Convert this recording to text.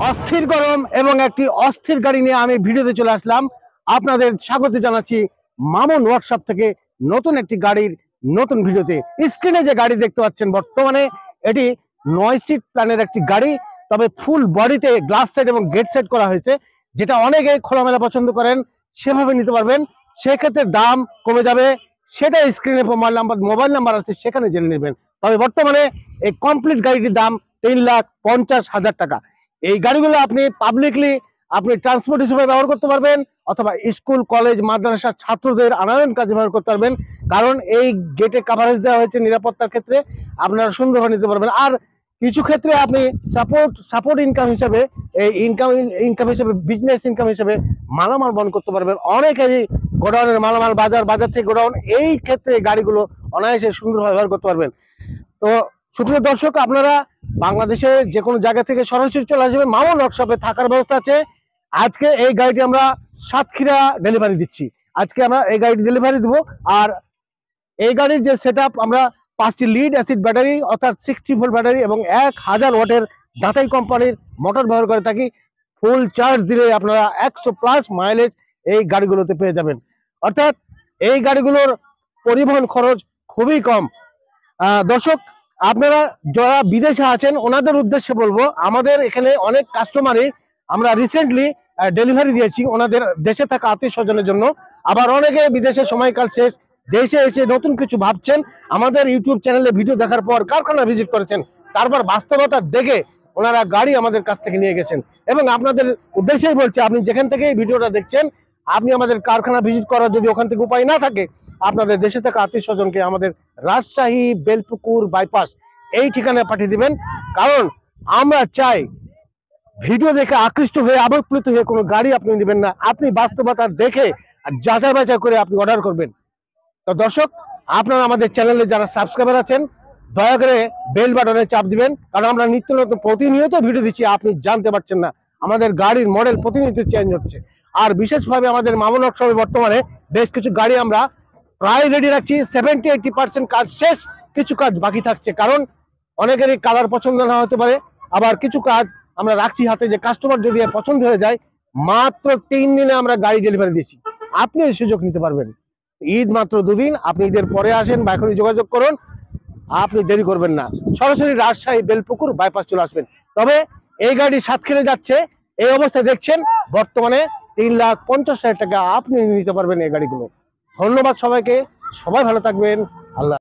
অস্থির গরম এবং একটি অস্থির গাড়ি নিয়ে আমি ভিডিওতে চলে আসলাম। আপনাদের স্বাগত জানাচ্ছি মামুন ওয়ার্কশপ থেকে নতুন একটি গাড়ির নতুন ভিডিওতে। স্ক্রিনে যে গাড়ি দেখতে পাচ্ছেন বর্তমানে এটি 9 সিট প্ল্যানের একটি গাড়ি, তবে ফুল বডিতে গ্লাস সেট এবং গেট সেট করা হয়েছে, যেটা অনেকে খোলামেলা পছন্দ করেন সেভাবে নিতে পারবেন। সেক্ষেত্রে দাম কমে যাবে, সেটা স্ক্রিনে মোবাইল নাম্বার আছে, সেখানে জেনে নেবেন। তবে বর্তমানে এই কমপ্লিট গাড়িটির দাম 3,50,000 টাকা। এই গাড়িগুলো আপনি পাবলিকলি আপনি ট্রান্সপোর্ট হিসেবে ব্যবহার করতে পারবেন, অথবা স্কুল কলেজ মাদ্রাসার ছাত্রদের আনয়ন কাজে ব্যবহার করতে পারবেন। কারণ এই গেটে কাভারেজ দেওয়া হয়েছে নিরাপত্তার ক্ষেত্রে, আপনারা সুন্দরভাবে নিতে পারবেন। আর কিছু ক্ষেত্রে আপনি সাপোর্ট ইনকাম হিসেবে, এই ইনকাম হিসেবে, বিজনেস ইনকাম হিসেবে মালামাল বহন করতে পারবেন। অনেকেরই গোডাউনের মালামাল বাজার থেকে গোডাউন, এই ক্ষেত্রে গাড়িগুলো অনায়াসে সুন্দরভাবে ব্যবহার করতে পারবেন। তো সুপ্রিয় দর্শক, আপনারা বাংলাদেশে যে কোনো জায়গা থেকে সরাসরি চলে আসবেন, মামুন ওয়ার্কশপে থাকার ব্যবস্থা আছে। আজকে এই গাড়িটি আমরা সাতক্ষীরা ডেলিভারি দিচ্ছি। আজকে আমরা এই গাড়িটি ডেলিভারি দেবো। আর এই গাড়ির যে সেটআপ, আমরা 5টি লিড অ্যাসিড ব্যাটারি অর্থাৎ 60 ভোল্ট ব্যাটারি এবং 1000 ওয়াটের দাতাই কোম্পানির মোটর ব্যবহার করে থাকি। ফুল চার্জ দিলে আপনারা 100+ মাইলেজ এই গাড়িগুলোতে পেয়ে যাবেন। অর্থাৎ এই গাড়িগুলোর পরিবহন খরচ খুবই কম। দর্শক, আপনারা যারা বিদেশে আছেন ওনাদের উদ্দেশ্যে বলবো, আমাদের এখানে অনেক কাস্টমারই আমরা রিসেন্টলি ডেলিভারি দিয়েছি ওনাদের দেশে থাকা আত্মীয় স্বজনের জন্য। আবার অনেকে বিদেশে সময়কাল শেষ, দেশে এসে নতুন কিছু ভাবছেন, আমাদের ইউটিউব চ্যানেলে ভিডিও দেখার পর কারখানা ভিজিট করেছেন, তারপর বাস্তবতা দেখে ওনারা গাড়ি আমাদের কাছ থেকে নিয়ে গেছেন। এবং আপনাদের উদ্দেশ্যেই বলছি, আপনি যেখান থেকে এই ভিডিওটা দেখছেন, আপনি আমাদের কারখানা ভিজিট করার যদি ওখান থেকে উপায় না থাকে, আপনাদের দেশে থাকা আত্মীয় স্বজনকে আমাদের রাজশাহী বেলপুকুর বাইপাস এই ঠিকানায় পাঠিয়ে দিবেন। কারণ আমরা চাই ভিডিও দেখে আকৃষ্ট হয়ে আবেগপ্লুত হয়ে কোনো গাড়ি আপনি নেবেন না, আপনি বাস্তবতা দেখে যাচাই বাছাই করে আপনি অর্ডার করবেন। তো দর্শক, আপনারা আমাদের চ্যানেলে যারা সাবস্ক্রাইবার আছেন, দয়া করে বেল বাটনে চাপ দিবেন, কারণ আমরা নিত্য নতুন প্রতিনিয়ত ভিডিও দিচ্ছি, আপনি জানতে পারছেন না। আমাদের গাড়ির মডেল প্রতিনিয়ত চেঞ্জ হচ্ছে। আর বিশেষভাবে আমাদের মামুন ওয়ার্কশপে বর্তমানে বেশ কিছু গাড়ি আমরা প্রায় রেডি রাখছি। 70-80% কাজ শেষ, কিছু কাজ বাকি থাকছে। কারণ অনেকেরই কালার পছন্দ না হতে পারে, আবার কিছু কাজ আমরা রাখছি হাতে, যে কাস্টমার যদি পছন্দ হয়ে যায়, মাত্র 3 দিনে আমরা গাড়ি ডেলিভারি দিচ্ছি। আপনি এই সুযোগ নিতে পারবেন। ঈদ মাত্র 2 দিন, আপনি ঈদের পরে আসেন বা এখনই যোগাযোগ করুন, আপনি দেরি করবেন না, সরাসরি রাজশাহী বেলপুকুর বাইপাস চলে আসবেন। তবে এই গাড়ি সাতক্ষীরা যাচ্ছে, এই অবস্থায় দেখছেন বর্তমানে 3,50,000 টাকা আপনি নিতে পারবেন এই গাড়িগুলো। ধন্যবাদ সবাইকে, সবাই ভালো থাকবেন। আল্লাহ।